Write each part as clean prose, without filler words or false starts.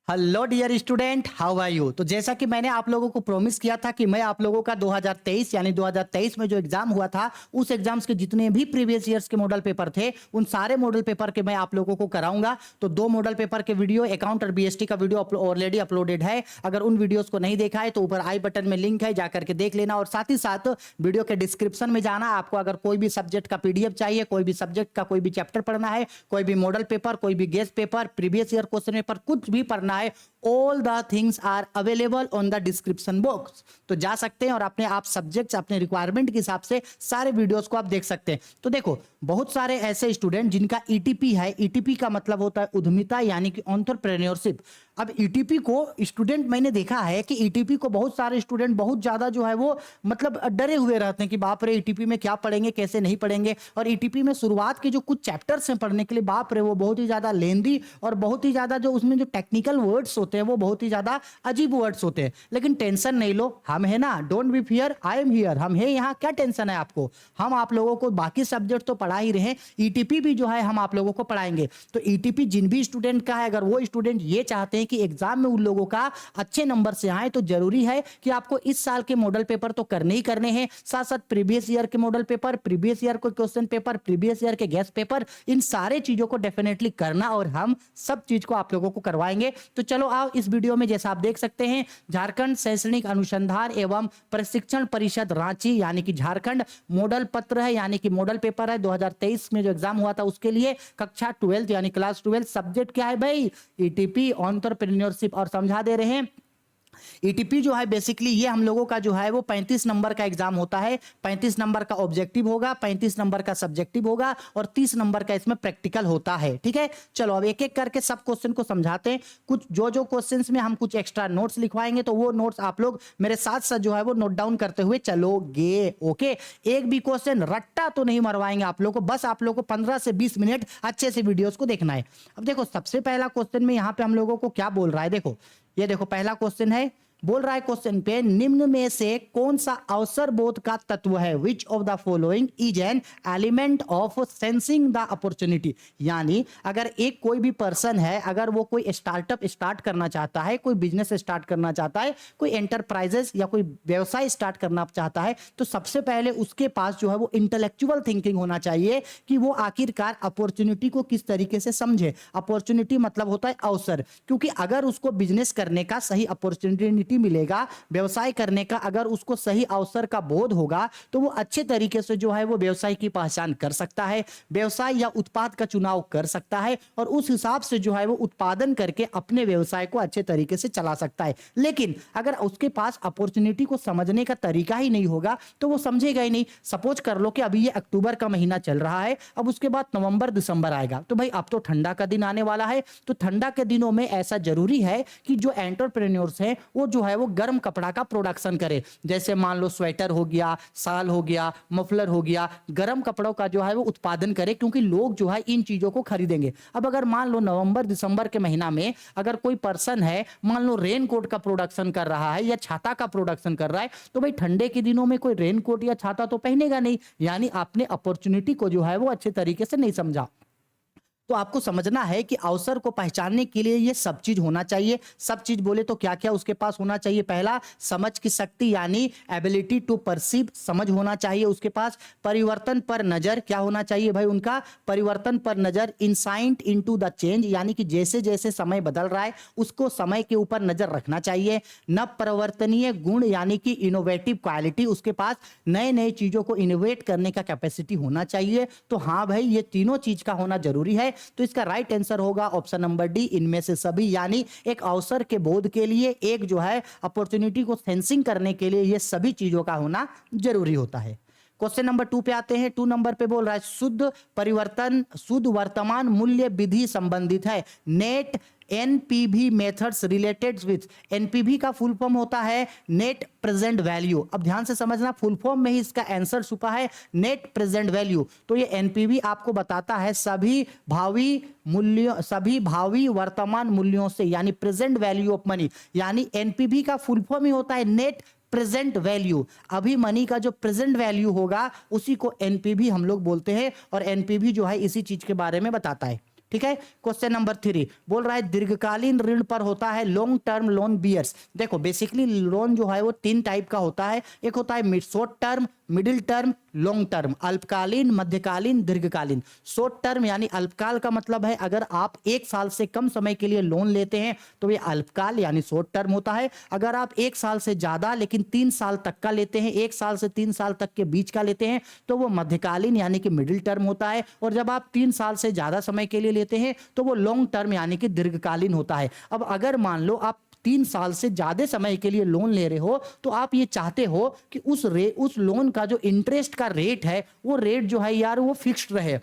Hello dear student, how are you. तो जैसा कि मैंने आप लोगों को प्रॉमिस किया था कि मैं आप लोगों का 2023 यानी 2023 में जो एग्जाम हुआ था उस एग्जाम्स के जितने भी प्रीवियस ईयर्स के मॉडल पेपर थे उन सारे मॉडल पेपर के मैं आप लोगों को कराऊंगा। तो दो मॉडल पेपर के वीडियो, अकाउंट और बीएसटी का वीडियो ऑलरेडी अपलोडेड है। अगर उन वीडियोस को नहीं देखा है तो ऊपर आई बटन में लिंक है, जाकर के देख लेना। और साथ ही साथ वीडियो के डिस्क्रिप्शन में जाना। आपको अगर कोई भी सब्जेक्ट का पीडीएफ चाहिए, कोई भी सब्जेक्ट का कोई भी चैप्टर पढ़ना है, कोई भी मॉडल पेपर, कोई भी guest paper, previous year question paper, कुछ भी पढ़ना है, all the things are available on the description box। तो जा सकते हैं और अपने आप सब्जेक्ट्स अपने रिक्वायरमेंट के हिसाब से सारे वीडियोस को आप देख सकते हैं। तो देखो, बहुत सारे ऐसे स्टूडेंट जिनका ईटीपी है। ईटीपी का मतलब होता है उद्यमिता यानी कि एंटरप्रेन्योरशिप। अब ईटीपी को स्टूडेंट, मैंने देखा है कि ईटीपी को बहुत सारे स्टूडेंट बहुत ज्यादा जो है वो मतलब डरे हुए रहते हैं कि बाप रे ईटीपी में क्या पढ़ेंगे, कैसे नहीं पढ़ेंगे। और ईटीपी में शुरुआत के जो कुछ चैप्टर्स हैं पढ़ने के लिए, बाप रे वो बहुत ही ज्यादा लेंदी और बहुत ही ज्यादा जो उसमें जो टेक्निकल वर्ड्स होते हैं वो बहुत ही ज्यादा अजीब वर्ड्स होते हैं। लेकिन टेंशन नहीं लो, हम है ना, don't be fear, I am here. हम है यहाँ, क्या टेंशन है आपको। हम आप लोगों को बाकी सब्जेक्ट तो पढ़ा ही रहे, ईटीपी भी जो है हम आप लोगों को पढ़ाएंगे। तो ईटीपी जिन भी स्टूडेंट का है, अगर वो स्टूडेंट ये चाहते हैं कि एग्जाम में उन लोगों का अच्छे नंबर से आए, तो जरूरी है कि आपको इस साल के मॉडल पेपर तो करने ही करने हैं। साथ साथ प्रीवियस ईयर के मॉडल पेपर, प्रीवियस ईयर के क्वेश्चन पेपर, प्रीवियस ईयर के गेस्ट पेपर, इन सारे चीजों को डेफिनेटली करना और हम सब चीज को आप लोगों को करवाएंगे। तो चलो आओ इस वीडियो में, जैसा आप देख सकते हैं, झारखंड शैक्षणिक अनुसंधान एवं प्रशिक्षण परिषद रांची यानी कि झारखंड मॉडल पत्र है, यानी कि मॉडल पेपर है 2023 में जो एग्जाम हुआ था उसके लिए। कक्षा 12 यानी क्लास 12, सब्जेक्ट क्या है भाई, ईटीपी एंटरप्रेन्योरशिप। और समझा दे रहे हैं, ईटीपी जो है बेसिकली ये हम लोगों का जो है वो 35 नंबर का एग्जाम होता है। 35 नंबर का ऑब्जेक्टिव होगा, 35 नंबर का सब्जेक्टिव होगा और 30 नंबर का इसमें प्रैक्टिकल होता है। ठीक है, चलो अब एक एक करके सब क्वेश्चन को समझाते हैं। कुछ जो क्वेश्चंस में हम कुछ एक्स्ट्रा नोट्स लिखवाएंगे तो वो नोट्स आप लोग मेरे साथ साथ जो है वो नोट डाउन करते हुए चलोगे। ओके, एक भी क्वेश्चन रट्टा तो नहीं मरवाएंगे आप लोग को, बस आप लोग को 15 से 20 मिनट अच्छे से वीडियोस को देखना है। अब देखो, सबसे पहला क्वेश्चन में यहाँ पे हम लोगों को क्या बोल रहा है, देखो ये देखो पहला क्वेश्चन है। बोल रहा है क्वेश्चन पे, निम्न में से कौन सा अवसर बोध का तत्व है, which of the following is an element of sensing the opportunity. यानी अगर एक कोई भी पर्सन है, अगर वो कोई स्टार्टअप स्टार्ट करना चाहता है, कोई बिजनेस स्टार्ट करना चाहता है, कोई एंटरप्राइजेस या कोई व्यवसाय स्टार्ट करना चाहता है, तो सबसे पहले उसके पास जो है वो इंटेलेक्चुअल थिंकिंग होना चाहिए कि वो आखिरकार अपॉर्चुनिटी को किस तरीके से समझे। अपॉर्चुनिटी मतलब होता है अवसर, क्योंकि अगर उसको बिजनेस करने का सही अपॉर्चुनिटी मिलेगा, व्यवसाय करने का अगर उसको सही अवसर का बोध होगा, तो वो अच्छे तरीके से जो है वो व्यवसाय की पहचान कर सकता है, व्यवसाय या उत्पाद का चुनाव कर सकता है और उस हिसाब से जो है वो उत्पादन करके अपने व्यवसाय को अच्छे तरीके से चला सकता है। लेकिन अगर उसके पास अपॉर्चुनिटी को समझने का तरीका ही नहीं होगा तो वो समझेगा ही नहीं। सपोज कर लो कि अभी ये अक्टूबर का महीना चल रहा है, अब उसके बाद नवंबर दिसंबर आएगा, तो भाई अब तो ठंडा का दिन आने वाला है। तो ठंडा के दिनों में ऐसा जरूरी है कि जो एंटरप्रेन्योर्स हैं वो जो है वो गर्म कपड़ा का प्रोडक्शन करे। जैसे मान लो स्वेटर हो गया, शाल हो गया, मफलर हो गया, गर्म कपड़ों का जो है वो उत्पादन करे, क्योंकि लोग जो है इन चीजों को खरीदेंगे। अब अगर मान लो नवंबर दिसंबर के महीना में अगर कोई पर्सन है, मान लो रेन कोट का प्रोडक्शन कर रहा है या छाता का प्रोडक्शन कर रहा है, तो भाई ठंडे के दिनों में कोई रेन कोट या छाता तो पहनेगा नहीं। यानी आपने अपॉर्चुनिटी को जो है वो अच्छे तरीके से नहीं समझा। तो आपको समझना है कि अवसर को पहचानने के लिए ये सब चीज होना चाहिए। सब चीज बोले तो क्या क्या उसके पास होना चाहिए, पहला समझ की शक्ति यानी एबिलिटी टू परसीव, समझ होना चाहिए उसके पास। परिवर्तन पर नजर, क्या होना चाहिए भाई उनका, परिवर्तन पर नजर। इंसाइट इनटू द चेंज, यानी कि जैसे जैसे समय बदल रहा है उसको समय के ऊपर नजर रखना चाहिए। नव परिवर्तनीय गुण यानी कि इनोवेटिव क्वालिटी, उसके पास नए नए चीजों को इनोवेट करने का कैपेसिटी होना चाहिए। तो हाँ भाई, ये तीनों चीज का होना जरूरी है। तो इसका राइट आंसर होगा ऑप्शन नंबर डी, इनमें से सभी। यानी एक अवसर के बोध के लिए, एक जो है अपॉर्चुनिटी को सेंसिंग करने के लिए ये सभी चीजों का होना जरूरी होता है। क्वेश्चन नंबर 2 पे आते हैं। 2 नंबर पे बोल रहा है, शुद्ध परिवर्तन, शुद्ध वर्तमान मूल्य विधि संबंधित है। Net NPV methods related with, NPV का फुल फॉर्म होता है नेट प्रेजेंट वैल्यू। अब ध्यान से समझना, फुल फॉर्म में ही इसका आंसर छुपा है नेट प्रेजेंट वैल्यू। तो ये एनपीवी आपको बताता है सभी भावी मूल्यों, सभी भावी वर्तमान मूल्यों से, यानी प्रेजेंट वैल्यू ऑफ मनी। यानी एनपीवी का फुल फॉर्म ही होता है नेट प्रेजेंट वैल्यू। अभी मनी का जो प्रेजेंट वैल्यू होगा उसी को एनपीवी हम लोग बोलते हैं, और एनपीवी जो है इसी चीज के बारे में बताता है। ठीक है। क्वेश्चन नंबर 3 बोल रहा है दीर्घकालीन ऋण पर होता है लॉन्ग टर्म लोन बियर्स। देखो बेसिकली लोन जो है वो 3 टाइप का होता है, एक होता है short term, middle term, long term, अल्पकालीन, मध्यकालीन, दीर्घकालीन। शॉर्ट टर्म यानी अल्पकाल का मतलब है अगर आप 1 साल से कम समय के लिए लोन लेते हैं तो ये अल्पकाल यानी शॉर्ट टर्म होता है। अगर आप 1 साल से ज्यादा लेकिन 3 साल तक का लेते हैं, 1 साल से 3 साल तक के बीच का लेते हैं तो वो मध्यकालीन यानी कि मिडिल टर्म होता है। और जब आप 3 साल से ज्यादा समय के लिए लेते हैं तो वो लॉन्ग टर्म यानी कि दीर्घकालीन होता है। अब अगर मान लो आप 3 साल से ज्यादा समय के लिए लोन ले रहे हो तो आप ये चाहते हो कि उस लोन का जो इंटरेस्ट का रेट है वो रेट जो है यार वो फिक्स्ड रहे।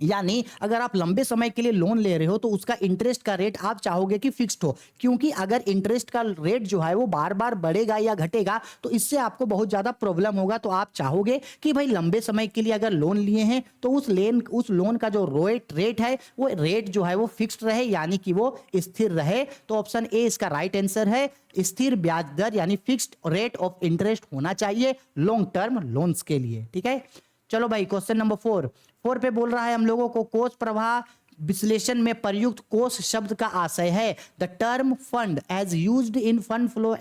यानी अगर आप लंबे समय के लिए लोन ले रहे हो तो उसका इंटरेस्ट का रेट आप चाहोगे कि फिक्स्ड हो, क्योंकि अगर इंटरेस्ट का रेट जो है वो बार बार बढ़ेगा या घटेगा तो इससे आपको बहुत ज्यादा प्रॉब्लम होगा। तो आप चाहोगे कि भाई लंबे समय के लिए अगर लोन लिए हैं तो उस लोन का जो रेट है वो रेट जो है वो फिक्स्ड रहे यानी कि वो स्थिर रहे। तो ऑप्शन ए इसका राइट आंसर है, स्थिर ब्याज दर यानी फिक्स्ड रेट ऑफ इंटरेस्ट होना चाहिए लॉन्ग टर्म लोन्स के लिए। ठीक है, चलो भाई क्वेश्चन नंबर 4 पे बोल रहा है हम लोगों को कोष प्रवाह विश्लेषण में प्रयुक्त कोष शब्द का आशय है the term fund as used in fund flow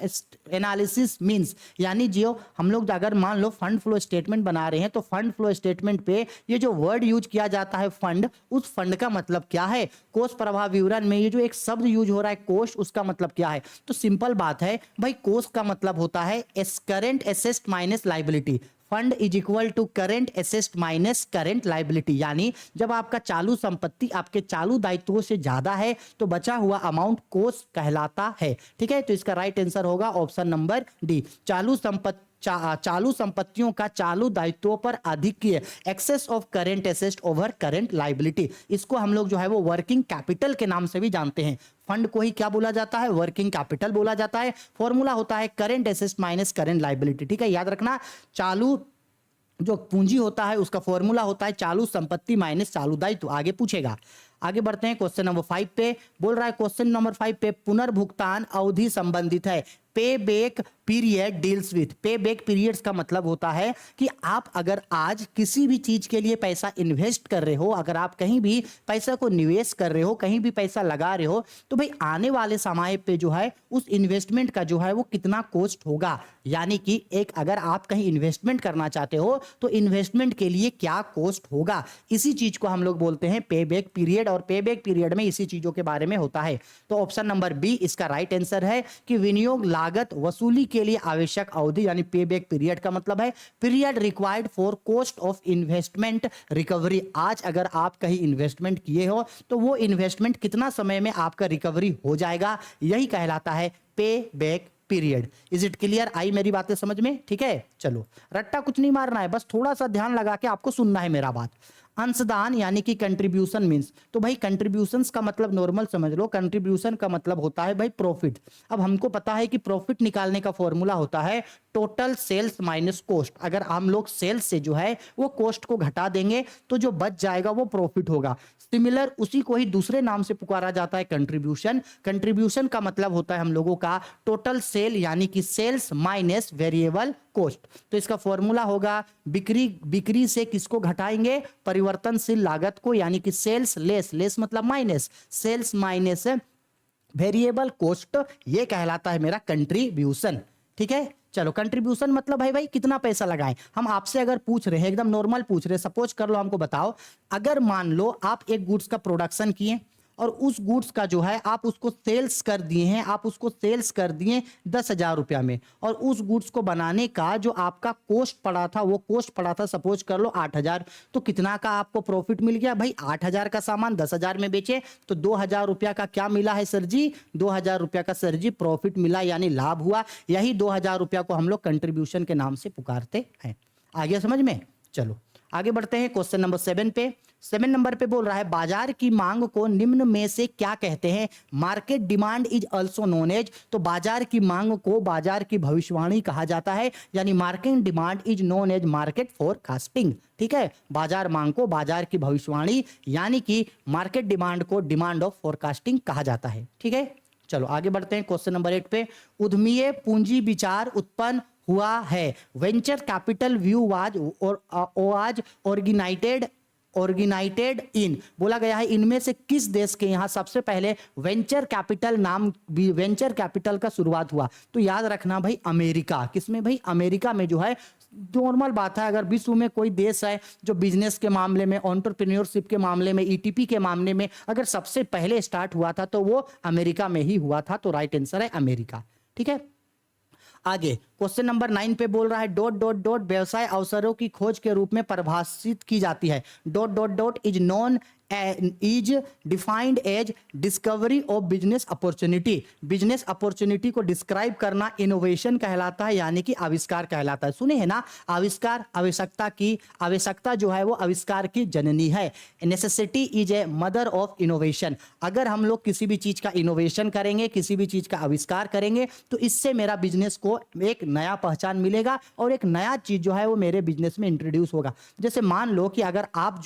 analysis means. यानी जो हम लोग अगर मान लो फंड फ्लो स्टेटमेंट बना रहे हैं तो फंड फ्लो स्टेटमेंट पे ये जो वर्ड यूज किया जाता है फंड, उस फंड का मतलब क्या है। कोष प्रवाह विवरण में ये जो एक शब्द यूज हो रहा है कोष, उसका मतलब क्या है। तो सिंपल बात है भाई, कोष का मतलब होता है current asset minus liability. Fund is equal to current asset minus current liability. यानी जब आपका चालू संपत्ति आपके चालू दायित्वों से ज्यादा है तो बचा हुआ अमाउंट कोष कहलाता है। ठीक है, तो इसका राइट आंसर होगा ऑप्शन नंबर डी, चालू संपत्तियों का चालू दायित्वों पर आधिक्य, excess of current asset over current liability. इसको हम लोग जो है वो वर्किंग कैपिटल के नाम से भी जानते हैं। फंड को ही क्या बोला जाता है, वर्किंग कैपिटल बोला जाता है। फॉर्मूला होता है current asset minus current liability. ठीक है, याद रखना, चालू जो पूंजी होता है उसका फॉर्मूला होता है चालू संपत्ति माइनस चालू दायित्व। आगे पूछेगा। आगे बढ़ते हैं क्वेश्चन नंबर 5 पे। बोल रहा है क्वेश्चन नंबर 5 पे पुनर्भुगतान अवधि संबंधित है। Pay back period deals with. पे बैक पीरियड्स का मतलब होता है कि आप अगर आज किसी भी चीज के लिए पैसा इन्वेस्ट कर रहे हो, अगर आप कहीं भी पैसा को निवेश कर रहे हो, कहीं भी पैसा लगा रहे हो, तो भाई आने वाले समय पे जो है उस इन्वेस्टमेंट का जो है वो कितना कॉस्ट होगा। यानी कि एक अगर आप कहीं इन्वेस्टमेंट करना चाहते हो तो इन्वेस्टमेंट के लिए क्या कॉस्ट होगा, इसी चीज को हम लोग बोलते हैं पे बैक पीरियड। और पे बैक पीरियड में इसी चीजों के बारे में होता है। तो ऑप्शन नंबर बी इसका राइट आंसर है कि विनियोग लागत वसूली के लिए आवश्यक अवधि यानी पे बैक पीरियड का मतलब है period required for cost of investment recovery. आज अगर आप कहीं इन्वेस्टमेंट किए हो तो वो इन्वेस्टमेंट कितना समय में आपका रिकवरी हो जाएगा, यही कहलाता है pay back period. Is it clear? आई मेरी बातें समझ में? ठीक है, चलो रट्टा कुछ नहीं मारना है, बस थोड़ा सा ध्यान लगा के आपको सुनना है मेरा बात। अंशदान यानी कि कंट्रीब्यूशन मींस, तो भाई कंट्रीब्यूशंस का मतलब नॉर्मल समझ लो, कंट्रीब्यूशन का मतलब होता है भाई प्रॉफिट। अब हमको पता है कि प्रॉफिट निकालने का फॉर्मूला होता है टोटल सेल्स माइनस कॉस्ट। अगर हम लोग सेल्स से जो है वो कॉस्ट को घटा देंगे तो जो बच जाएगा वो प्रॉफिट होगा। सिमिलर उसी को ही दूसरे नाम से पुकारा जाता है कंट्रीब्यूशन। कंट्रीब्यूशन का मतलब होता है हम लोगों का टोटल सेल यानी कि सेल्स माइनस वेरिएबल कॉस्ट। तो इसका फॉर्मूला होगा बिक्री से किसको घटाएंगे, परिवर्तनशील लागत को, यानी कि सेल्स लेस मतलब minus, sales minus variable cost, ये कहलाता है मेरा कंट्रीब्यूशन। ठीक है, चलो कंट्रीब्यूशन मतलब है भाई कितना पैसा लगाएं। हम आपसे अगर पूछ रहे हैं, एकदम नॉर्मल पूछ रहे हैं, सपोज कर लो हमको बताओ, अगर मान लो आप एक गुड्स का प्रोडक्शन किए और उस गुड्स का जो है आप उसको सेल्स कर दिए हैं, आप उसको सेल्स कर दिए 10,000 रुपया में, और उस गुड्स को बनाने का जो आपका कॉस्ट पड़ा था वो कॉस्ट पड़ा था सपोज कर लो 8,000, तो कितना का आपको प्रॉफिट मिल गया भाई, 8,000 का सामान 10,000 में बेचे तो 2,000 रुपया का क्या मिला है सर जी, 2,000 रुपया का सर जी प्रॉफिट मिला, यानी लाभ हुआ। यही 2,000 रुपया को हम लोग कंट्रीब्यूशन के नाम से पुकारते हैं। आ गया समझ में? चलो आगे बढ़ते हैं क्वेश्चन नंबर 7 पे। 7 नंबर पे बोल रहा है बाजार की मांग को निम्न में से क्या कहते हैं। Market demand is also known as, तो बाजार की मांग को बाजार की भविष्यवाणी कहा जाता है, यानी market demand is known as market forecasting. ठीक है, बाजार मांग को बाजार की भविष्यवाणी यानी कि मार्केट डिमांड को डिमांड ऑफ फोरकास्टिंग कहा जाता है। ठीक है, चलो आगे बढ़ते हैं क्वेश्चन नंबर 8 पे। उद्यमीय पूंजी विचार उत्पन्न हुआ है। वेंचर कैपिटल व्यू वाज और ऑर्गेनाइटेड ऑर्गेनाइटेड इन, बोला गया है इनमें से किस देश के यहाँ सबसे पहले वेंचर कैपिटल का शुरुआत हुआ। तो याद रखना भाई अमेरिका, किसमें भाई अमेरिका में जो है। नॉर्मल बात है, अगर विश्व में कोई देश है जो बिजनेस के मामले में, एंटरप्रेन्योरशिप के मामले में, ईटीपी के मामले में अगर सबसे पहले स्टार्ट हुआ था तो वो अमेरिका में ही हुआ था। तो राइट आंसर है अमेरिका। ठीक है, आगे क्वेश्चन नंबर 9 पे बोल रहा है डॉट डॉट डॉट व्यवसाय अवसरों की खोज के रूप में परिभाषित की जाती है। Dot dot dot is defined as discovery of business opportunity. Business opportunity को डिस्क्राइब करना इनोवेशन कहलाता है, यानी कि आविष्कार कहलाता है। सुने है ना, आविष्कार, आवश्यकता जो है वो आविष्कार की जननी है। Necessity is a mother of innovation. अगर हम लोग किसी भी चीज का इनोवेशन करेंगे, किसी भी चीज का आविष्कार करेंगे, तो इससे मेरा बिजनेस को एक नया पहचान मिलेगा और एक नया चीज जो है वो मेरे बिजनेस में इंट्रोड्यूस होगा। जैसे मान लो कि अगर आप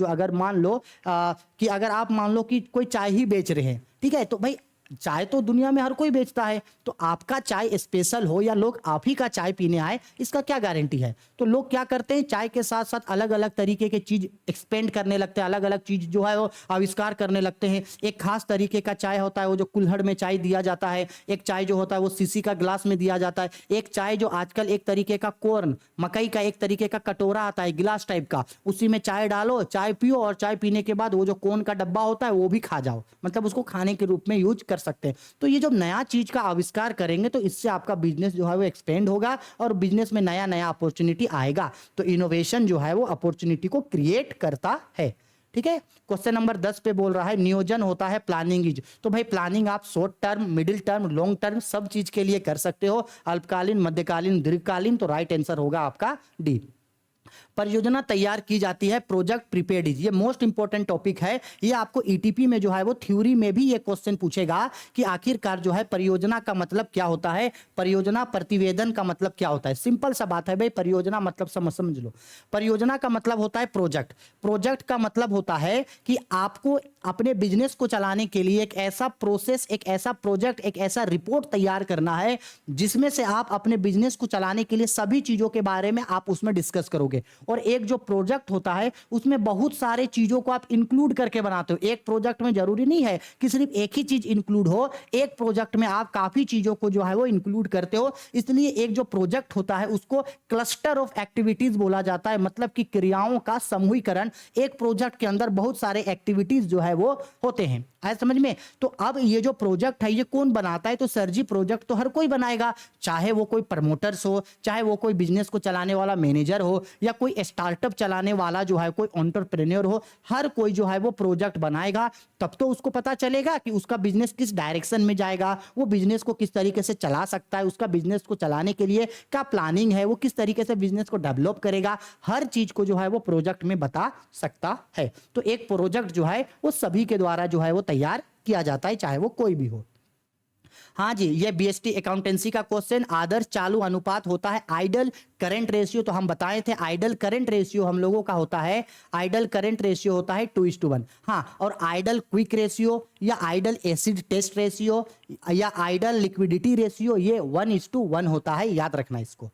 मान लो कि कोई चाय ही बेच रहे हैं, ठीक है, तो भाई चाय तो दुनिया में हर कोई बेचता है, तो आपका चाय स्पेशल हो या लोग आप ही का चाय पीने आए, इसका क्या गारंटी है। तो लोग क्या करते हैं, चाय के साथ साथ अलग अलग तरीके के चीज एक्सपेंड करने लगते हैं, अलग अलग चीज जो है वो आविष्कार करने लगते हैं। एक खास तरीके का चाय होता है वो जो कुल्हड़ में चाय दिया जाता है, एक चाय जो होता है वो शीशी का ग्लास में दिया जाता है, एक चाय जो आजकल एक तरीके का कॉर्न, मकई का एक तरीके का कटोरा आता है गिलास टाइप का, उसी में चाय डालो, चाय पियो और चाय पीने के बाद वो जो कॉर्न का डब्बा होता है वो भी खा जाओ, मतलब उसको खाने के रूप में यूज कर सकते हैं। तो ये जब नया चीज का आविष्कार करेंगे तो इससे आपका बिजनेस जो है वो एक्सपेंड होगा और बिजनेस में नया नया अपॉर्चुनिटी आएगा। तो इनोवेशन जो है वो अपॉर्चुनिटी को क्रिएट करता है। ठीक है, क्वेश्चन नंबर 10 पे बोल रहा है नियोजन होता है प्लानिंग इज। तो भाई प्लानिंग आप short term, middle term, long term सब चीज के लिए कर सकते हो, अल्पकालीन, मध्यकालीन, दीर्घकालीन। तो राइट आंसर होगा आपका डी। परियोजना तैयार की जाती है, प्रोजेक्ट प्रिपेयर्ड इज। ये मोस्ट इंपॉर्टेंट टॉपिक है, ये आपको ईटीपी में जो है वो थ्योरी में भी ये क्वेश्चन पूछेगा कि आखिरकार जो है परियोजना का मतलब क्या होता है, परियोजना प्रतिवेदन का मतलब क्या होता है। सिंपल सा बात है भाई, परियोजना मतलब समझ लो। परियोजना का मतलब होता है प्रोजेक्ट। प्रोजेक्ट का मतलब होता है कि आपको अपने बिजनेस को चलाने के लिए एक ऐसा प्रोसेस, एक ऐसा प्रोजेक्ट, एक ऐसा रिपोर्ट तैयार करना है जिसमें से आप अपने बिजनेस को चलाने के लिए सभी चीजों के बारे में आप उसमें डिस्कस करोगे। और एक जो प्रोजेक्ट होता है उसमें बहुत सारे चीजों को आप इंक्लूड करके बनाते हो। एक प्रोजेक्ट में जरूरी नहीं है कि सिर्फ एक ही चीज इंक्लूड हो, एक प्रोजेक्ट में आप काफी चीजों को जो है वो इंक्लूड करते हो। इसलिए एक जो प्रोजेक्ट होता है उसको क्लस्टर ऑफ एक्टिविटीज बोला जाता है, मतलब कि क्रियाओं का समूहीकरण। एक प्रोजेक्ट के अंदर बहुत सारे एक्टिविटीज जो है वो होते हैं, आया समझ में। तो अब ये जो प्रोजेक्ट है ये कौन बनाता है, तो सर जी प्रोजेक्ट तो हर कोई बनाएगा, चाहे वो कोई प्रमोटर्स हो, चाहे वो कोई बिजनेस को चलाने वाला मैनेजर हो, या कोई स्टार्टअप चलाने वाला जो है कोई एंटरप्रेन्योर हो, हर कोई जो है वो प्रोजेक्ट बनाएगा। तब तो उसको पता चलेगा कि उसका बिजनेस किस डायरेक्शन में जाएगा, वो बिजनेस को किस तरीके से चला सकता है, उसका बिजनेस को चलाने के लिए क्या प्लानिंग है, वो किस तरीके से बिजनेस को डेवलप करेगा, हर चीज को जो है वो प्रोजेक्ट में बता सकता है। तो एक प्रोजेक्ट जो है वो सभी के द्वारा जो है वो तैयार किया जाता है, चाहे वो कोई भी हो। हाँ जी, ये बीएसटी अकाउंटेंसी का क्वेश्चन, आदर्श चालू अनुपात होता है आइडल करंट रेशियो। तो हम बताए थे आइडल करंट रेशियो हम लोगों का होता है, आइडल करंट रेशियो होता है 2:1। हाँ, और आइडल क्विक रेशियो या आइडल एसिड टेस्ट रेशियो या आइडल लिक्विडिटी रेशियो ये 1:1 होता है, याद रखना इसको।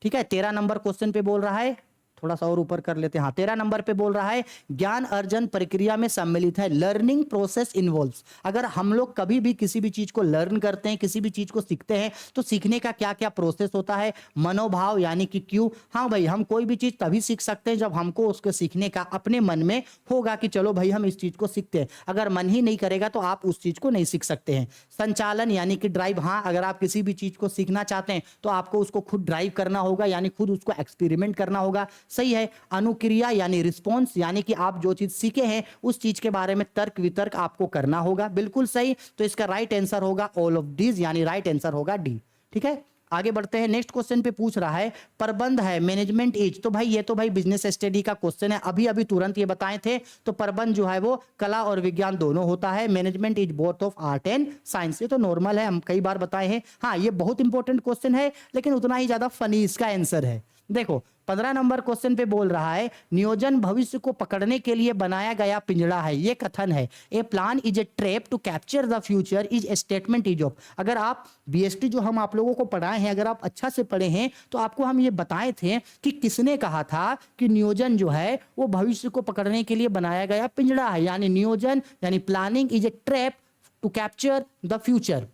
ठीक है, 13 नंबर क्वेश्चन पे बोल रहा है, थोड़ा सा और ऊपर कर लेते हैं। हाँ, 13 नंबर पे बोल रहा है ज्ञान अर्जन प्रक्रिया में सम्मिलित है, लर्निंग प्रोसेस इन्वॉल्व्स। अगर हम लोग कभी भी किसी भी चीज को लर्न करते हैं, किसी भी चीज को सीखते हैं, तो सीखने का क्या क्या प्रोसेस होता है, मनोभाव यानी कि क्यों। हाँ भाई, हम कोई भी चीज तभी सीख सकते हैं जब हमको उसके सीखने का अपने मन में होगा कि चलो भाई हम इस चीज को सीखते हैं। अगर मन ही नहीं करेगा तो आप उस चीज को नहीं सीख सकते हैं। संचालन यानी कि ड्राइव। हाँ, अगर आप किसी भी चीज को सीखना चाहते हैं तो आपको उसको खुद ड्राइव करना होगा, यानी खुद उसको एक्सपेरिमेंट करना होगा, सही है। अनुक्रिया यानी रिस्पॉन्स, यानी कि आप जो चीज सीखे हैं उस चीज के बारे में तर्क वितर्क आपको करना होगा, बिल्कुल सही। तो इसका राइट आंसर होगा ऑल ऑफ दीज, यानी राइट आंसर होगा डी। ठीक है, आगे बढ़ते हैं। नेक्स्ट क्वेश्चन पे पूछ रहा है प्रबंध है मैनेजमेंट इज। तो भाई ये तो भाई बिजनेस स्टडी का क्वेश्चन है, अभी अभी तुरंत ये बताए थे। तो प्रबंध जो है वो कला और विज्ञान दोनों होता है, management is both of art and science. ये तो नॉर्मल है, हम कई बार बताए हैं। हाँ, ये बहुत इंपॉर्टेंट क्वेश्चन है लेकिन उतना ही ज्यादा फनी इसका आंसर है। देखो, 15 नंबर क्वेश्चन पे बोल रहा है नियोजन भविष्य को पकड़ने के लिए बनाया गया पिंजड़ा है, ये कथन है। A plan is a trap to capture the future is a statement is of. अगर आप बीएसटी जो हम आप लोगों को पढ़ाए हैं, अगर आप अच्छा से पढ़े हैं तो आपको हम ये बताए थे कि किसने कहा था कि नियोजन जो है वो भविष्य को पकड़ने के लिए बनाया गया पिंजड़ा है, यानी नियोजन यानी planning is a trap to capture the future.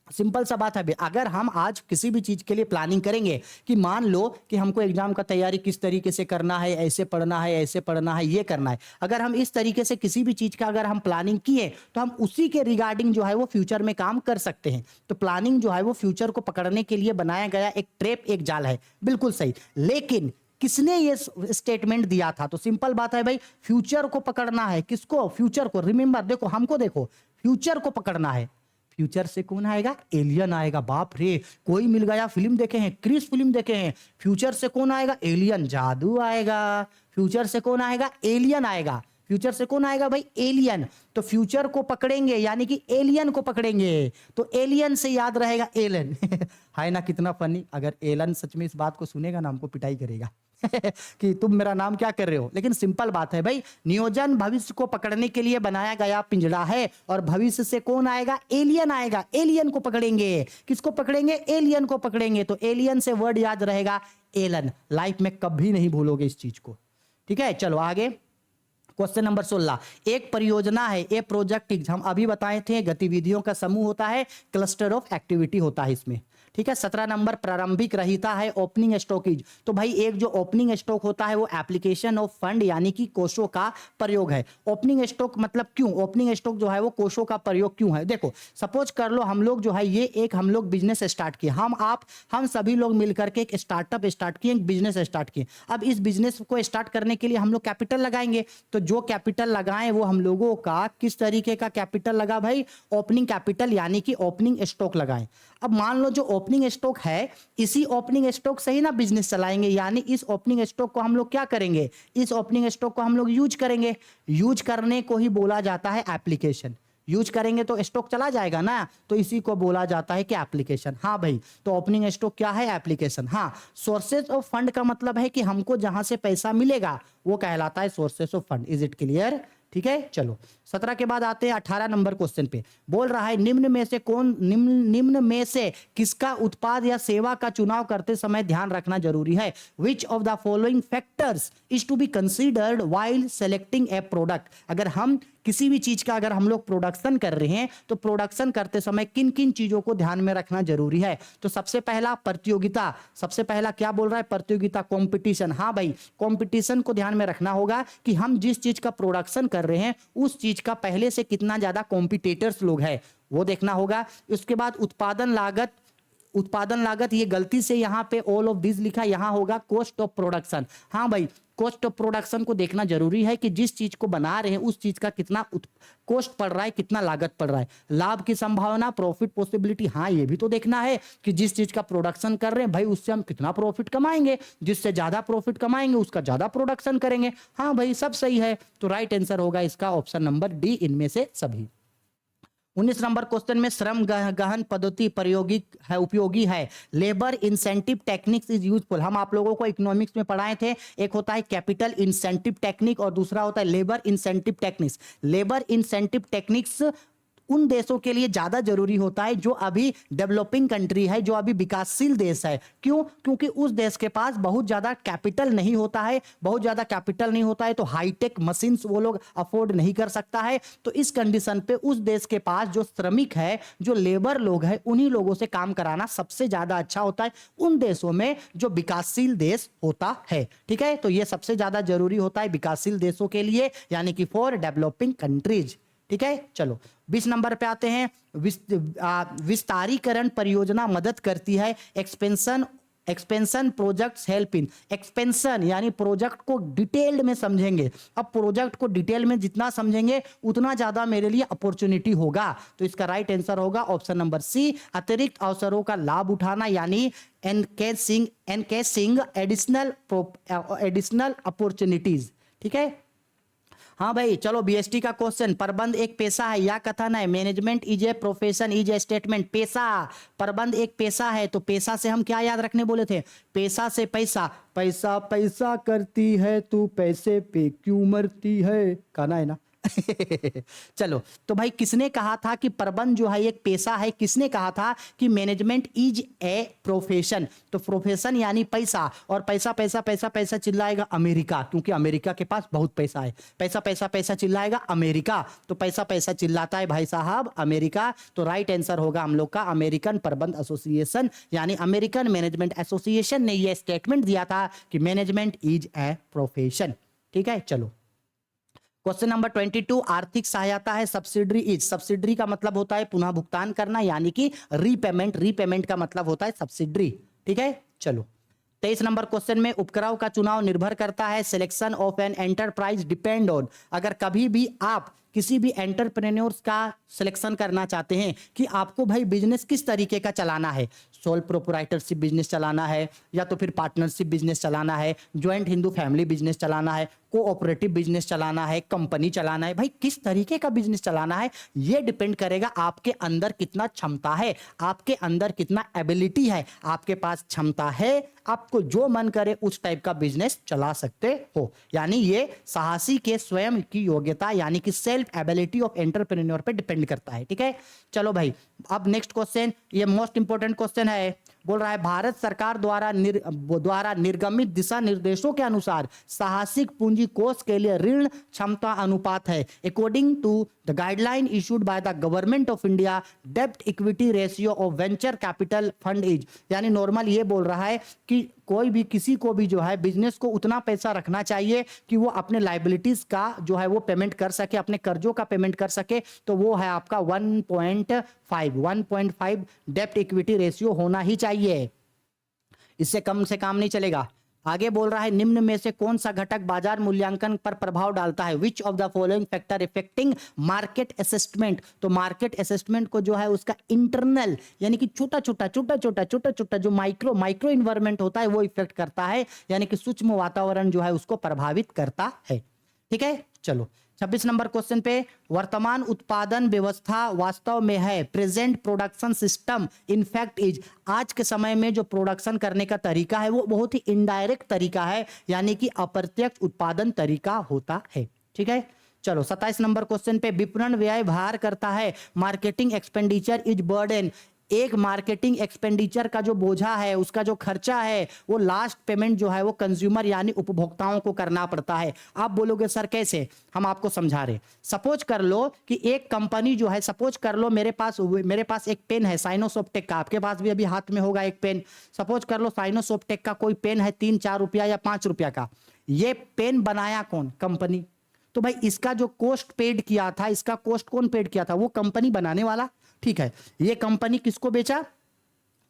Simple सा बात है, अगर हम आज किसी भी चीज के लिए प्लानिंग करेंगे कि मान लो कि हमको एग्जाम का तैयारी किस तरीके से करना है, ऐसे पढ़ना है, ऐसे पढ़ना है, ये करना है, अगर हम इस तरीके से किसी भी चीज का अगर हम प्लानिंग किए तो हम उसी के रिगार्डिंग जो है वो फ्यूचर में काम कर सकते हैं। तो प्लानिंग जो है वो फ्यूचर को पकड़ने के लिए बनाया गया एक ट्रैप, एक जाल है, बिल्कुल सही। लेकिन किसने ये स्टेटमेंट दिया था? तो सिंपल बात है भाई, फ्यूचर को पकड़ना है। किसको? फ्यूचर को। रिमेंबर, देखो हमको, देखो फ्यूचर को पकड़ना है। फ्यूचर से कौन आएगा? एलियन आएगा। बाप रे, कोई मिल गया फिल्म देखे हैं, क्रिस फिल्म देखे हैं। फ्यूचर से कौन आएगा? एलियन। जादू आएगा। फ्यूचर से कौन आएगा? एलियन आएगा। फ्यूचर से कौन आएगा भाई? एलियन। तो फ्यूचर को पकड़ेंगे यानी कि एलियन को पकड़ेंगे, तो एलियन से याद रहेगा एलन। है ना, कितना फनी। अगर एलन सच में इस बात को सुनेगा ना, हमको पिटाई करेगा कि तुम मेरा नाम क्या कर रहे हो। लेकिन सिंपल बात है भाई, नियोजन भविष्य को पकड़ने के लिए बनाया गया पिंजड़ा है, और भविष्य से कौन आएगा? एलियन आएगा। एलियन को पकड़ेंगे। किसको पकड़ेंगे? एलियन को पकड़ेंगे। तो एलियन से वर्ड याद रहेगा एलन। लाइफ में कभी नहीं भूलोगे इस चीज को, ठीक है। चलो आगे, क्वेश्चन नंबर 16। एक परियोजना है, ए प्रोजेक्ट, हम अभी बताए थे गतिविधियों का समूह होता है, क्लस्टर ऑफ एक्टिविटी होता है इसमें, ठीक है। 17 नंबर प्रारंभिक रहता है, ओपनिंग स्टॉकेज। तो भाई एक जो ओपनिंग स्टॉक होता है वो एप्लीकेशन ऑफ फंड यानी कि कोषों का प्रयोग है। ओपनिंग स्टॉक मतलब क्यों ओपनिंग स्टॉक जो है वो कोषों का प्रयोग क्यों है? देखो सपोज कर लो हम लोग जो है ये एक हम लोग बिजनेस स्टार्ट किए, हम सभी लोग मिलकर के एक स्टार्टअप स्टार्ट किए, एक बिजनेस स्टार्ट किए। अब इस बिजनेस को स्टार्ट करने के लिए हम लोग कैपिटल लगाएंगे, तो जो कैपिटल लगाएं वो हम लोगों का किस तरीके का कैपिटल लगा भाई? ओपनिंग कैपिटल यानी कि ओपनिंग स्टॉक लगाएं। अब मान लो जो ओपनिंग स्टॉक है, इसी ओपनिंग स्टॉक से ही ना बिजनेस चलाएंगे, यानी इस ओपनिंग स्टॉक को हम लोग क्या करेंगे? इस ओपनिंग स्टॉक को हम लोग यूज करेंगे। यूज करने को ही बोला जाता है एप्लीकेशन। यूज करेंगे तो स्टॉक चला जाएगा ना, तो इसी को बोला जाता है कि एप्लीकेशन। हाँ भाई, तो ओपनिंग स्टॉक क्या है? एप्लीकेशन। हाँ, सोर्सेज ऑफ फंड का मतलब है कि हमको जहां से पैसा मिलेगा वो कहलाता है sources of fund. Is it clear? ठीक है। चलो 17 के बाद आते हैं 18 नंबर क्वेश्चन पे। बोल रहा है निम्न में से किसका उत्पाद या सेवा का चुनाव करते समय ध्यान रखना जरूरी है? Which of the following factors is to be considered while selecting a product. अगर हम किसी भी चीज का अगर हम लोग प्रोडक्शन कर रहे हैं तो प्रोडक्शन करते समय किन किन चीजों को ध्यान में रखना जरूरी है? तो सबसे पहला प्रतियोगिता। सबसे पहला क्या बोल रहा है? प्रतियोगिता, कंपटीशन। हाँ भाई, कंपटीशन को ध्यान में रखना होगा कि हम जिस चीज का प्रोडक्शन कर रहे हैं उस चीज का पहले से कितना ज्यादा कॉम्पिटिटर्स लोग हैं वो देखना होगा। उसके बाद उत्पादन लागत, ये गलती से यहाँ पे ऑल ऑफ दिस लिखा, यहाँ होगा कॉस्ट ऑफ प्रोडक्शन। हाँ भाई, कॉस्ट ऑफ प्रोडक्शन को देखना जरूरी है कि जिस चीज को बना रहे हैं उस चीज का कितना कॉस्ट पड़ रहा है, कितना लागत पड़ रहा है। लाभ की संभावना, प्रॉफिट पॉसिबिलिटी, हाँ ये भी तो देखना है कि जिस चीज का प्रोडक्शन कर रहे हैं भाई उससे हम कितना प्रॉफिट कमाएंगे। जिससे ज्यादा प्रॉफिट कमाएंगे उसका ज्यादा प्रोडक्शन करेंगे। हाँ भाई, सब सही है। तो राइट आंसर होगा इसका ऑप्शन नंबर डी, इनमें से सभी। 19 नंबर क्वेश्चन में श्रम गहन पद्धति उपयोगी है। Labour incentive techniques is useful. हम आप लोगों को इकोनॉमिक्स में पढ़ाए थे, एक होता है कैपिटल इंसेंटिव टेक्निक और दूसरा होता है labour incentive techniques. Labour incentive techniques उन देशों के लिए ज्यादा जरूरी होता है जो अभी डेवलपिंग कंट्री है, जो अभी विकासशील देश है। क्यों? क्योंकि उस देश के पास बहुत ज्यादा कैपिटल नहीं होता है, बहुत ज्यादा कैपिटल नहीं होता है तो हाईटेक मशीन्स वो लोग अफोर्ड नहीं कर सकता है। तो इस कंडीशन पे उस देश के पास जो श्रमिक है, जो लेबर लोग है, उन्हीं लोगों से काम कराना सबसे ज्यादा अच्छा होता है उन देशों में जो विकासशील देश होता है। ठीक है, तो ये सबसे ज्यादा जरूरी होता है विकासशील देशों के लिए, यानी कि फॉर डेवलपिंग कंट्रीज। ठीक है, चलो 20 नंबर पे आते हैं। विस्तारीकरण परियोजना मदद करती है। Expansion projects help in. Expansion यानी प्रोजेक्ट को डिटेल्ड में समझेंगे। अब प्रोजेक्ट को डिटेल में जितना समझेंगे उतना ज्यादा मेरे लिए अपॉर्चुनिटी होगा। तो इसका राइट आंसर होगा ऑप्शन नंबर सी, अतिरिक्त अवसरों का लाभ उठाना, यानी एनकेसिंग एडिशनल अपॉर्चुनिटीज। ठीक है, हाँ भाई चलो, बीएसटी का क्वेश्चन, प्रबंध एक पेशा है या कथन है? Management is a profession, is a statement. पेशा, प्रबंध एक पेशा है, तो पेशा से हम क्या याद रखने बोले थे? पेशा से पैसा, पैसा पैसा करती है तू, पैसे पे क्यों मरती है, गाना है ना। चलो, तो भाई किसने कहा था कि प्रबंध जो है एक पेशा है? किसने कहा था कि मैनेजमेंट इज ए प्रोफेशन? तो प्रोफेशन यानी पैसा, और पैसा पैसा पैसा पैसा चिल्लाएगा अमेरिका, क्योंकि अमेरिका के पास बहुत पैसा है। पैसा पैसा पैसा चिल्लाएगा अमेरिका, तो पैसा पैसा चिल्लाता है भाई साहब अमेरिका। तो राइट आंसर होगा हम लोग का अमेरिकन प्रबंध एसोसिएशन, यानी अमेरिकन मैनेजमेंट एसोसिएशन ने यह स्टेटमेंट दिया था कि मैनेजमेंट इज ए प्रोफेशन। ठीक है, चलो क्वेश्चन नंबर 22, आर्थिक सहायता है सब्सिडरी इज। सब्सिडरी का मतलब होता है पुनः भुगतान करना, यानी कि रीपेमेंट। रीपेमेंट का मतलब होता है सब्सिडरी। ठीक है, चलो 23 नंबर क्वेश्चन में, उपक्रम का चुनाव निर्भर करता है, selection of an enterprise depend on. अगर कभी भी आप किसी भी एंटरप्रेन्योर्स का सिलेक्शन करना चाहते हैं कि आपको भाई बिजनेस किस तरीके का चलाना है, सोल प्रोप्राइटरशिप बिजनेस चलाना है, या तो फिर पार्टनरशिप बिजनेस चलाना है, ज्वाइंट हिंदू फैमिली बिजनेस चलाना है, कोऑपरेटिव बिजनेस चलाना है, कंपनी चलाना है, भाई किस तरीके का बिजनेस चलाना है, ये डिपेंड करेगा आपके अंदर कितना क्षमता है, आपके अंदर कितना एबिलिटी है, आपके पास क्षमता है, आपको जो मन करे उस टाइप का बिजनेस चला सकते हो। यानी ये साहसी के स्वयं की योग्यता, यानी कि सेल्फ एबिलिटी ऑफ एंटरप्रेन्योर पे डिपेंड करता है। ठीक है, चलो भाई अब नेक्स्ट क्वेश्चन, ये मोस्ट इंपॉर्टेंट क्वेश्चन है। बोल रहा है भारत सरकार द्वारा निर्गमित दिशा निर्देशों के अनुसार साहसिक पूंजी कोष के लिए ऋण क्षमता अनुपात है। According to the guideline issued by the government of India, डेब्ट equity ratio of venture capital fund is. यानी नॉर्मल ये बोल रहा है कि कोई भी किसी को भी जो है बिजनेस को उतना पैसा रखना चाहिए कि वो अपने लाइबिलिटीज का जो है वो पेमेंट कर सके, अपने कर्जों का पेमेंट कर सके, तो वो है आपका 1.5 डेब्ट इक्विटी रेशियो होना ही चाहिए, इससे कम से काम नहीं चलेगा। आगे बोल रहा है निम्न में से कौन सा घटक बाजार मूल्यांकन पर प्रभाव डालता है? Which of the following factor affecting market assessment. तो मार्केट असेसमेंट को जो है उसका इंटरनल यानी कि छोटा छोटा जो माइक्रो इन्वायरमेंट होता है वो इफेक्ट करता है, यानी कि सूक्ष्म वातावरण जो है उसको प्रभावित करता है। ठीक है, चलो 26 नंबर क्वेश्चन पे, वर्तमान उत्पादन व्यवस्था वास्तव में है, present production system in fact is. आज के समय में जो प्रोडक्शन करने का तरीका है वो बहुत ही इनडायरेक्ट तरीका है, यानी कि अप्रत्यक्ष उत्पादन तरीका होता है। ठीक है, चलो 27 नंबर क्वेश्चन पे, विपणन व्यय भार करता है, मार्केटिंग एक्सपेंडिचर इज बर्डन। एक मार्केटिंग एक्सपेंडिचर का जो बोझा है, उसका जो खर्चा है, वो लास्ट पेमेंट जो है वो कंज्यूमर यानी उपभोक्ताओं को करना पड़ता है। आप बोलोगे सर कैसे? हम आपको समझा रहे। सपोज कर लो कि एक कंपनी जो है, सपोज कर लो मेरे पास एक पेन है साइनोसॉफ्टेक का, आपके पास भी अभी हाथ में होगा एक पेन। सपोज कर लो साइनोसॉफ्टेक का कोई पेन है 3-4 रुपया या 5 रुपया का। ये पेन बनाया कौन? कंपनी। तो भाई इसका जो कॉस्ट पेड किया था, इसका कॉस्ट कौन पेड किया था? वो कंपनी बनाने वाला। ठीक है, ये कंपनी किसको बेचा?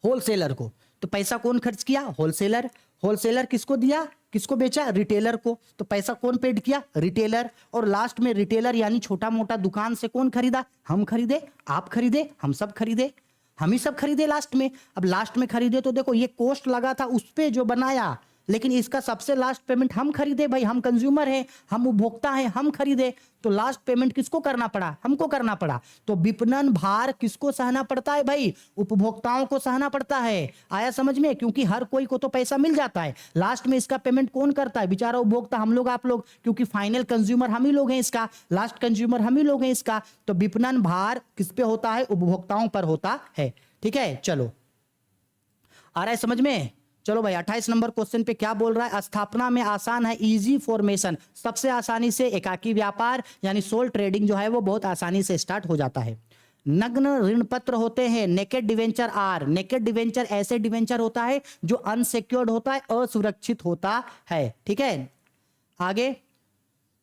होलसेलर को। तो पैसा कौन खर्च किया? होलसेलर। होलसेलर किसको दिया? किसको बेचा? रिटेलर को। तो पैसा कौन पेड किया? रिटेलर। और लास्ट में रिटेलर यानी छोटा मोटा दुकान से कौन खरीदा? हम खरीदे, आप खरीदे, हम सब खरीदे, हम ही सब खरीदे लास्ट में। अब लास्ट में खरीदे तो देखो ये कॉस्ट लगा था उस पे जो बनाया, लेकिन इसका सबसे लास्ट पेमेंट हम खरीदे भाई, हम कंज्यूमर हैं, हम उपभोक्ता हैं, हम खरीदे। तो लास्ट पेमेंट किसको करना पड़ा? हमको करना पड़ा। तो विपणन भार किसको सहना पड़ता है भाई? उपभोक्ताओं को सहना पड़ता है। आया समझ में? क्योंकि हर कोई को तो पैसा मिल जाता है, लास्ट में इसका पेमेंट कौन करता है? बेचारा उपभोक्ता, हम लोग, आप लोग, क्योंकि फाइनल कंज्यूमर हम ही लोग हैं इसका, लास्ट कंज्यूमर हम ही लोग हैं इसका। तो विपणन भार किस पे होता है? उपभोक्ताओं पर होता है। ठीक है, चलो आ रहा है समझ में? चलो भाई 28 नंबर क्वेश्चन पे क्या बोल रहा है? स्थापना में आसान है, इजी फॉर्मेशन, सबसे आसानी से एकाकी व्यापार यानी सोल ट्रेडिंग जो है वो बहुत आसानी से स्टार्ट हो जाता है। नग्न ऋण पत्र होते हैं, naked debenture are. Naked debenture ऐसे डिवेंचर होता है जो अनसिक्योर्ड होता है, असुरक्षित होता है। ठीक है, आगे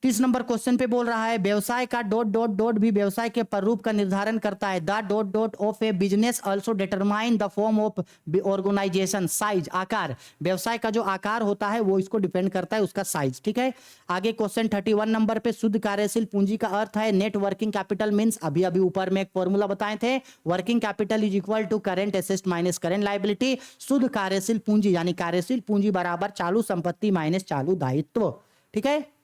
30 नंबर क्वेश्चन पे बोल रहा है व्यवसाय का ... भी व्यवसाय के प्रारूप का निर्धारण करता है। The ... of a business also determine the form of organisation. Size, आकार, व्यवसाय का जो आकार होता है वो इसको डिपेंड करता है, उसका साइज। ठीक है, आगे क्वेश्चन 31 नंबर पे, शुद्ध कार्यशील पूंजी का अर्थ है नेट वर्किंग कैपिटल मींस, अभी ऊपर में एक फॉर्मूला बताए थे, working capital is equal to current asset minus current liability. शुद्ध कार्यशील पूंजी यानी कार्यशील पूंजी बराबर चालू संपत्ति माइनस चालू दायित्व। ठीक है,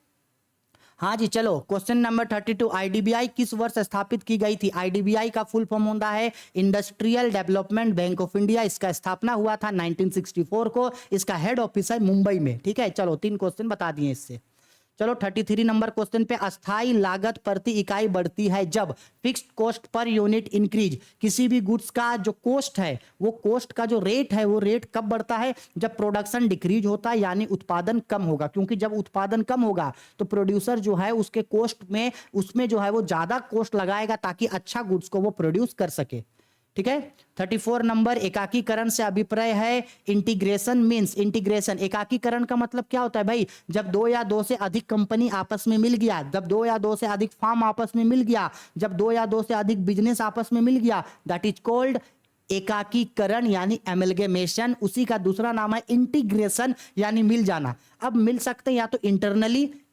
हाँ जी, चलो क्वेश्चन नंबर 32, आईडीबीआई किस वर्ष स्थापित की गई थी? आईडीबीआई का फुल फॉर्म होता है industrial development bank of India. इसका स्थापना हुआ था 1964 को। इसका हेड ऑफिस है मुंबई में। ठीक है, चलो 3 क्वेश्चन बता दिए इससे। चलो 33 नंबर क्वेश्चन पे, अस्थाई लागत प्रति इकाई बढ़ती है जब fixed cost per unit increase. किसी भी गुड्स का जो कॉस्ट है, वो कॉस्ट का जो रेट है, वो रेट कब बढ़ता है? जब प्रोडक्शन डिक्रीज होता है, यानी उत्पादन कम होगा। क्योंकि जब उत्पादन कम होगा तो प्रोड्यूसर जो है उसके कॉस्ट में, उसमें जो है वो ज्यादा कॉस्ट लगाएगा ताकि अच्छा गुड्स को वो प्रोड्यूस कर सके। ठीक है। 34 नंबर, एकाकीकरण से अभिप्राय है इंटीग्रेशन मींस। इंटीग्रेशन, एकाकीकरण का मतलब क्या होता है भाई? जब 2 या 2 से अधिक कंपनी आपस में मिल गया, जब 2 या 2 से अधिक फार्म आपस में मिल गया, जब 2 या 2 से अधिक बिजनेस आपस में मिल गया, दैट इज कॉल्ड एकाकीकरण यानी एमलगेमेशन। उसी का दूसरा नाम है इंटीग्रेशन यानी मिल जाना। अब मिल सकते हैं या तो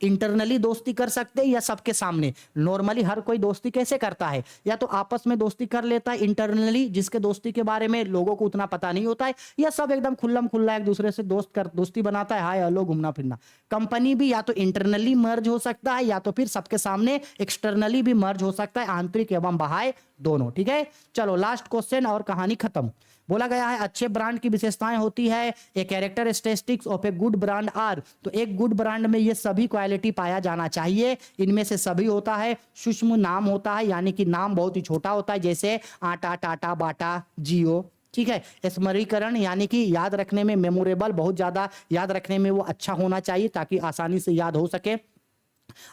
इंटरनली दोस्ती कर सकते हैं या सबके सामने। नॉर्मली हर कोई दोस्ती कैसे करता है? या तो आपस में दोस्ती कर लेता है इंटरनली, जिसके दोस्ती के बारे में लोगों को उतना पता नहीं होता है, या सब एकदम खुल्लम खुल्ला एक दूसरे से दोस्ती बनाता है, हाय हेलो घूमना फिरना। कंपनी भी या तो इंटरनली मर्ज हो सकता है या तो फिर सबके सामने एक्सटर्नली भी मर्ज हो सकता है, आंतरिक एवं बाह्य दोनों। ठीक है, चलो लास्ट क्वेश्चन और कहानी खत्म। बोला गया है अच्छे ब्रांड की विशेषताएं होती है, a characteristics of a good brand are. तो एक गुड ब्रांड में ये सभी क्वालिटी पाया जाना चाहिए। इनमें से सभी होता है। सूक्ष्म नाम होता है, यानी कि नाम बहुत ही छोटा होता है, जैसे आटा, टाटा, बाटा, जियो। ठीक है। स्मरीकरण यानी कि याद रखने में, मेमोरेबल, बहुत ज्यादा याद रखने में वो अच्छा होना चाहिए ताकि आसानी से याद हो सके।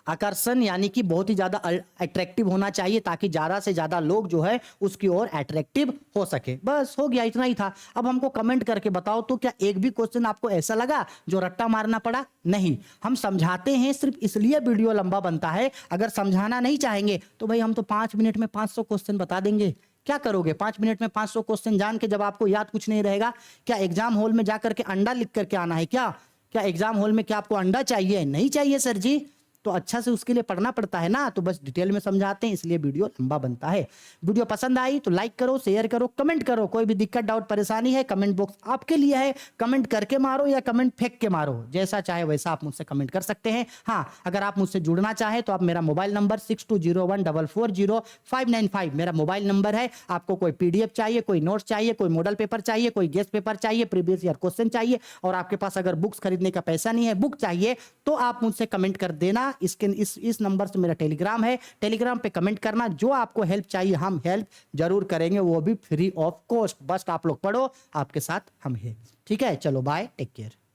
आकर्षण यानी कि बहुत ही ज्यादा अट्रैक्टिव होना चाहिए ताकि ज्यादा से ज्यादा लोग जो है उसकी ओर अट्रैक्टिव हो सके। बस हो गया, इतना ही था। अब हमको कमेंट करके बताओ तो क्या एक भी क्वेश्चन आपको ऐसा लगा जो रट्टा मारना पड़ा? नहीं, हम समझाते हैं सिर्फ इसलिए वीडियो लंबा बनता है। अगर समझाना नहीं चाहेंगे तो भाई हम तो 5 मिनट में 500 क्वेश्चन बता देंगे। क्या करोगे 5 मिनट में 500 क्वेश्चन जान के, जब आपको याद कुछ नहीं रहेगा? क्या एग्जाम हॉल में जाकर के अंडा लिख करके आना है क्या? क्या एग्जाम हॉल में क्या आपको अंडा चाहिए? नहीं चाहिए सर जी। तो अच्छा से उसके लिए पढ़ना पड़ता है ना। तो बस डिटेल में समझाते हैं, इसलिए वीडियो लंबा बनता है। वीडियो पसंद आई तो लाइक करो, शेयर करो, कमेंट करो। कोई भी दिक्कत, डाउट, परेशानी है, कमेंट बॉक्स आपके लिए है। कमेंट करके मारो या कमेंट फेंक के मारो, जैसा चाहे वैसा आप मुझसे कमेंट कर सकते हैं। हाँ, अगर आप मुझसे जुड़ना चाहे तो आप मेरा मोबाइल नंबर 6201440595 मेरा मोबाइल नंबर है। आपको कोई पीडीएफ चाहिए, कोई नोट्स चाहिए, कोई मॉडल पेपर चाहिए, कोई गेस्ट पेपर चाहिए, प्रीवियस ईयर क्वेश्चन चाहिए, और आपके पास अगर बुक्स खरीदने का पैसा नहीं है, बुक चाहिए, तो आप मुझसे कमेंट कर देना। इस नंबर से मेरा टेलीग्राम है, टेलीग्राम पे कमेंट करना। जो आपको हेल्प चाहिए हम हेल्प जरूर करेंगे, वो भी फ्री ऑफ कॉस्ट। बस आप लोग पढ़ो, आपके साथ हम हैं। ठीक है, चलो बाय, टेक केयर।